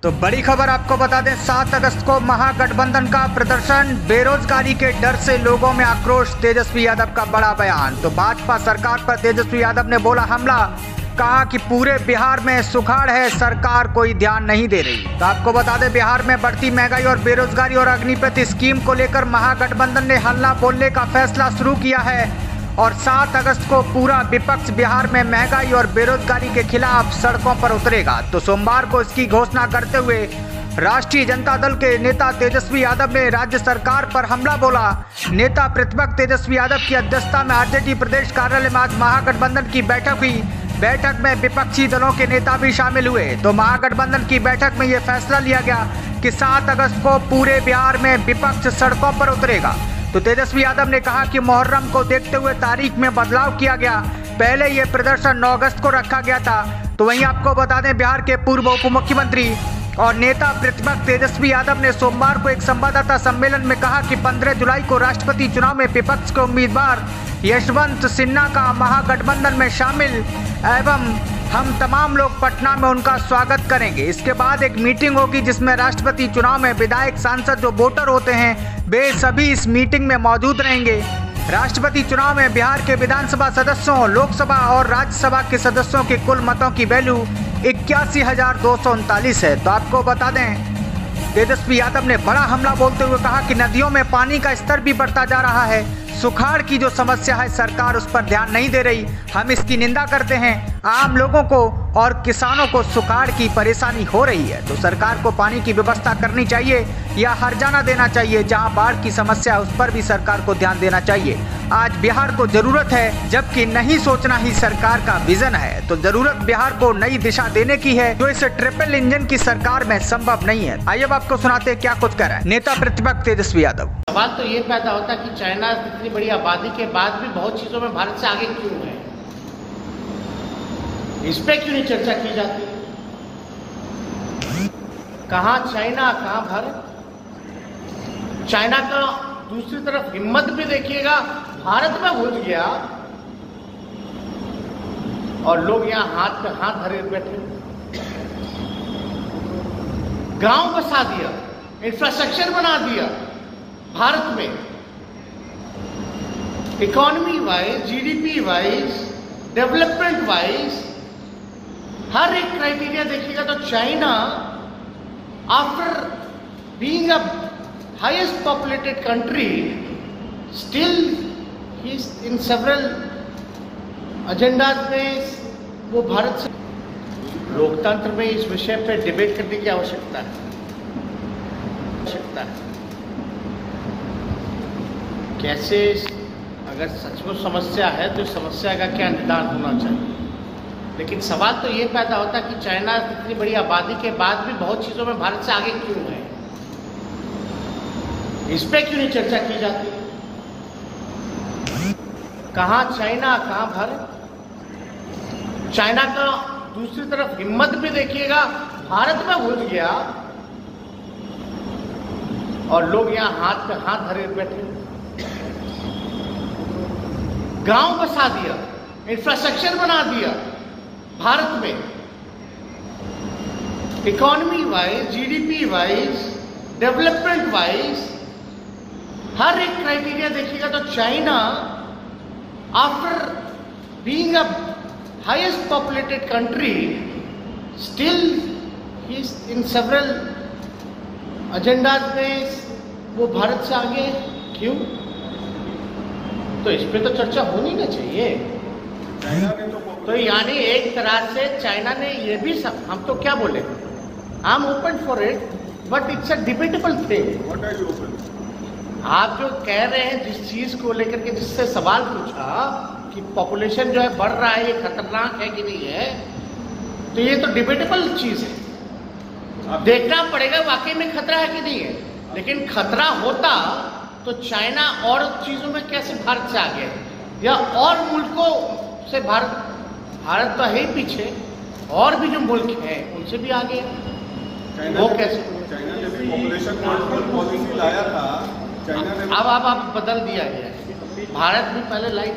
तो बड़ी खबर आपको बता दें, 7 अगस्त को महागठबंधन का प्रदर्शन, बेरोजगारी के डर से लोगों में आक्रोश, तेजस्वी यादव का बड़ा बयान। तो भाजपा सरकार पर तेजस्वी यादव ने बोला हमला, कहा कि पूरे बिहार में सुखाड़ है, सरकार कोई ध्यान नहीं दे रही। तो आपको बता दें, बिहार में बढ़ती महंगाई और बेरोजगारी और अग्निपथ स्कीम को लेकर महागठबंधन ने हल्ला बोलने का फैसला शुरू किया है और 7 अगस्त को पूरा विपक्ष बिहार में महंगाई और बेरोजगारी के खिलाफ सड़कों पर उतरेगा। तो सोमवार को इसकी घोषणा करते हुए राष्ट्रीय जनता दल के नेता तेजस्वी यादव ने राज्य सरकार पर हमला बोला। नेता प्रतिपक्ष तेजस्वी यादव की अध्यक्षता में आरजेडी प्रदेश कार्यालय में आज महागठबंधन की बैठक हुई। बैठक में विपक्षी दलों के नेता भी शामिल हुए। तो महागठबंधन की बैठक में यह फैसला लिया गया कि 7 अगस्त को पूरे बिहार में विपक्ष सड़कों पर उतरेगा। तो तेजस्वी यादव ने कहा कि मुहर्रम को देखते हुए तारीख में बदलाव किया गया, पहले ये प्रदर्शन 9 अगस्त को रखा गया था। तो वहीं आपको बता दें, बिहार के पूर्व उप मुख्यमंत्री और नेता प्रतिपक्ष तेजस्वी यादव ने सोमवार को एक संवाददाता सम्मेलन में कहा कि 15 जुलाई को राष्ट्रपति चुनाव में विपक्ष के उम्मीदवार यशवंत सिन्हा का महागठबंधन में शामिल एवं हम तमाम लोग पटना में उनका स्वागत करेंगे। इसके बाद एक मीटिंग होगी जिसमें राष्ट्रपति चुनाव में विधायक, सांसद जो वोटर होते हैं वे सभी इस मीटिंग में मौजूद रहेंगे। राष्ट्रपति चुनाव में बिहार के विधानसभा सदस्यों, लोकसभा और राज्यसभा के सदस्यों के कुल मतों की वैल्यू 81,239 है। तो आपको बता दें, तेजस्वी यादव ने बड़ा हमला बोलते हुए कहा कि नदियों में पानी का स्तर भी बढ़ता जा रहा है, सुखाड़ की जो समस्या है सरकार उस पर ध्यान नहीं दे रही, हम इसकी निंदा करते हैं। आम लोगों को और किसानों को सुखाड़ की परेशानी हो रही है, तो सरकार को पानी की व्यवस्था करनी चाहिए या हर्जाना देना चाहिए। जहां बाढ़ की समस्या है उस पर भी सरकार को ध्यान देना चाहिए। आज बिहार को जरूरत है, जबकि नहीं सोचना ही सरकार का विजन है। तो जरूरत बिहार को नई दिशा देने की है, जो इस ट्रिपल इंजन की सरकार में संभव नहीं है। आइए अब आपको सुनाते हैं क्या कुछ कर रहा है नेता प्रतिपक्ष तेजस्वी यादव। सवाल तो ये पैदा होता है कि चाइना इतनी बड़ी आबादी के बाद भी बहुत चीजों में भारत से आगे क्यों है, इस पे क्यों नहीं चर्चा की जाती। कहां चाइना, कहां भारत। चाइना का दूसरी तरफ हिम्मत भी देखिएगा, भारत में घुस गया और लोग यहां हाथ पे हाथ धरे बैठे, गांव बसा दिया, इंफ्रास्ट्रक्चर बना दिया भारत में। Economy wise, GDP wise, development wise हर एक क्राइटेरिया देखिएगा तो China after being a highest populated country still he is in several agendas में वो भारत से। लोकतंत्र में इस विषय पे डिबेट करने की आवश्यकता है। कैसे, अगर सचमुच समस्या है तो समस्या का क्या निदान होना चाहिए। लेकिन सवाल तो ये पैदा होता है कि चाइना इतनी बड़ी आबादी के बाद भी बहुत चीजों में भारत से आगे क्यों है, इस पे क्यों नहीं चर्चा की जाती। कहां चाइना, कहां भारत। चाइना का दूसरी तरफ हिम्मत भी देखिएगा, भारत में घुस गया और लोग यहां हाथ पे हाथ धरे बैठे, गांव बसा दिया, इंफ्रास्ट्रक्चर बना दिया भारत में। Economy wise, GDP wise, development wise हर एक क्राइटेरिया देखिएगा तो China after being a highest populated country still he is in several agendas में वो भारत से आगे क्यों। तो इस पे तो चर्चा होनी ना चाहिए। तो यानी एक तरह से चाइना ने ये भी सब, हम तो क्या बोले, I am open for it but it's a debatable thing. आप जो कह रहे हैं जिस चीज को लेकर के, जिससे सवाल पूछा कि पॉपुलेशन जो है बढ़ रहा है, ये खतरनाक है कि नहीं है, तो ये तो डिबेटेबल चीज है, देखना पड़ेगा वाकई में खतरा है कि नहीं है। लेकिन खतरा होता तो चाइना और चीजों में कैसे भारत से आगे, या और मुल्कों से भारत तो है ही पीछे, और भी जो मुल्क हैं उनसे भी आगे, वो कैसे। चाइना ने भी पॉपुलेशन कंट्रोल पॉलिसी लाया था, चाइना ने अब बदल दिया गया। भारत भी पहले लाई